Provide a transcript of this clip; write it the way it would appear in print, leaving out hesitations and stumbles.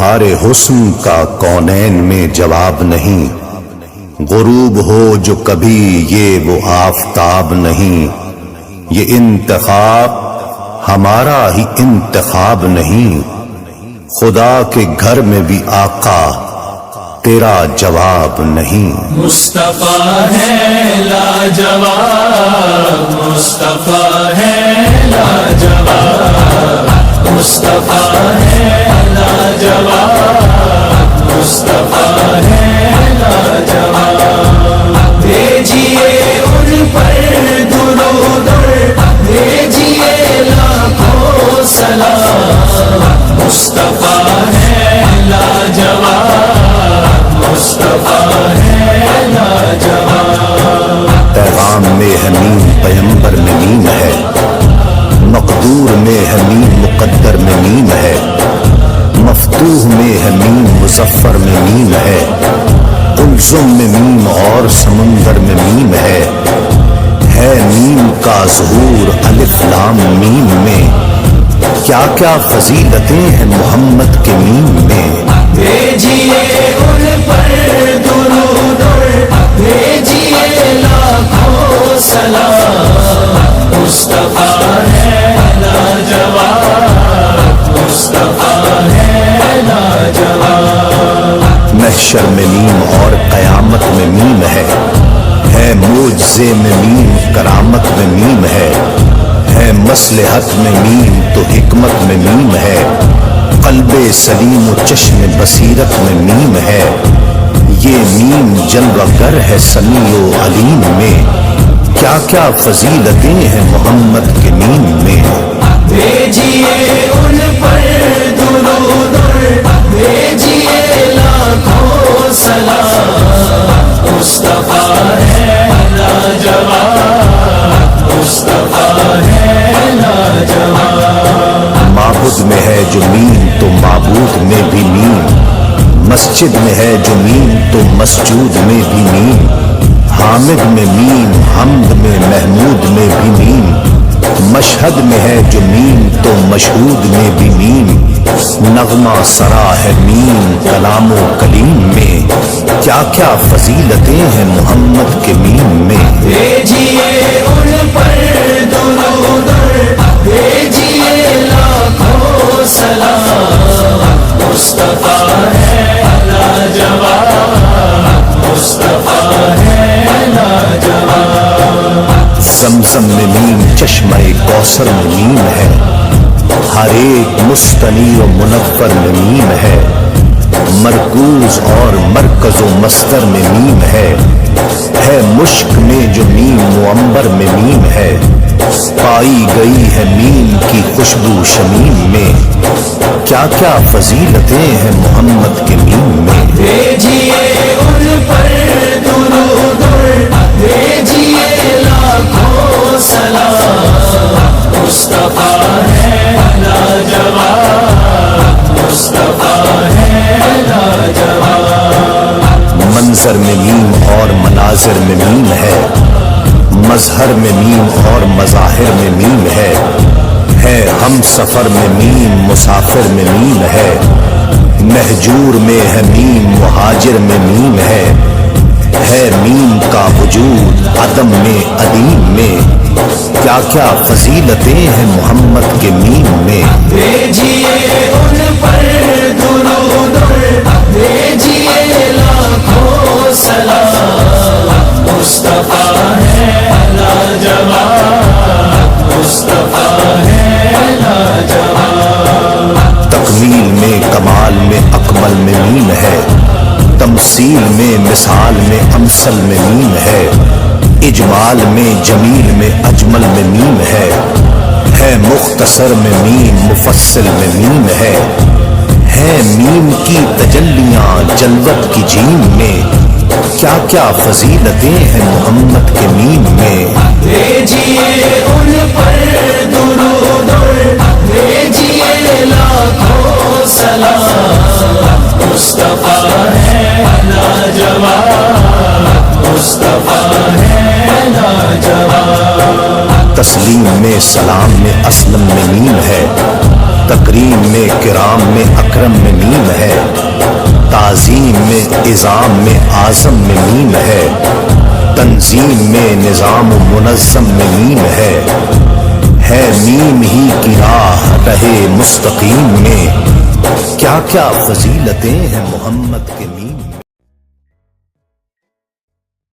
تمہارے حسن کا کونین میں جواب نہیں، غروب ہو جو کبھی یہ وہ آفتاب نہیں، یہ انتخاب ہمارا ہی انتخاب نہیں، خدا کے گھر میں بھی آقا تیرا جواب نہیں۔ مصطفیٰ ہے لاجواب، مصطفیٰ ہے لاجواب، مصطفیٰ ہے لاجواب، مصطفیٰ ہے لاجواب۔ بھیجیے ان پر درود، بھیجیے لاکھوں سلام، مصطفیٰ ہے لاجواب، مصطفیٰ ہے لاجواب۔ پیغام میں حمیم پیمبر میں میم ہے، مقدور میں حمیم مقدر میں میم ہے، مفتوح میں حمیم مظفر میں میم ہے، کلثم میں میم اور سمندر میں میم ہے میم کا ظہور الف لام میم میں، کیا کیا فضیلتیں ہیں محمد کے میم میں۔ بھیجیے ان پر درود، بھیجیے لاکھوں سلام، مصطفیٰ ہے لاجواب، مصطفیٰ ہے لاجواب۔ محشر میں میم اور قیامت میں میم ہے معجزے میں میم کرامت میں میم ہے مصلحت میں میم تو حکمت میں میم ہے، قلب سلیم و چشم بصیرت میں میم ہے، یہ میم جلوہ گر ہے سمیع و علیم میں، کیا کیا فضیلتیں ہیں محمد کے میم میں۔ بھیجیے ان پر درود، بھیجیے لاکھوں سلام، مصطفیٰ ہے لاجواب، مصطفیٰ ہے لاجواب۔ معبود میں ہے جو میم تو معبود میں بھی میم، مسجد میں ہے جو میم تو مسجود میں بھی میم، حامد میں میم حمد میں محمود میں بھی میم، مشہد میں ہے جو میم تو مشہود میں بھی میم، نغمہ سرا ہے میم کلام و کلیم میں، کیا کیا فضیلتیں ہیں محمد کے میم میں۔ بھیجیے ان پر درود، بھیجیے لاکھوں سلام، مصطفیٰ ہے لاجواب، مصطفیٰ ہے لاجواب۔ زمزم میں میم چشمہ کوثر میں میم ہے، ہر ایک مستنیر و منور میں میم ہے، مرکوز اور مرکز و مصدر میں میم ہے مشک میں جو میم معمبر میں میم ہے، پائی گئی ہے میم کی خوشبو شمیم میں، کیا کیا فضیلتیں ہیں محمد کے میم میں۔ بھیجیے ان پر درود، بھیجیے لاکھوں سلام، مصطفیٰ ہے لاجواب، مصطفیٰ ہے لاجواب۔ منظر میں میم اور مناظر میں میم ہے، مظہر میں میم اور مظاہر میں میم ہے ہم سفر میں میم مسافر میں میم ہے، مہجور میں ہے میم مہاجر میں میم ہے میم کا وجود عدم میں عدیم میں، کیا کیا فضیلتیں ہیں محمد کے میم میں۔ بھیجیے ان پر درود، بھیجیے لاکھوں سلام، مصطفیٰ ہے لاجواب، مصطفیٰ ہے لاجواب۔ تکمیل میں کمال میں اکمل میں میم ہے، تمثیل میں مثال میں امثل میں میم ہے، اجمال میں جمیل میں اجمل میں میم ہے مختصر میں میم مفصل میں میم ہے میم کی تجلیاں جلوت کی جیم میں، کیا کیا فضیلتیں ہیں محمد کے میم میں۔ بھیجیے ان پر درود، بھیجیے لاکھوں سلام، مصطفیٰ ہے لاجواب، مصطفیٰ ہے لاجواب۔ تسلیم میں سلام میں اسلم میں میم ہے، تکریم میں کرام میں اکرم میں میم ہے، تعظیم میں عظام میں اعظم میں میم ہے، تنظیم میں نظام و منظم میں میم ہے میم ہی کی راہ رہے مستقیم میں، کیا کیا فضیلتیں ہیں محمد کے میم میں۔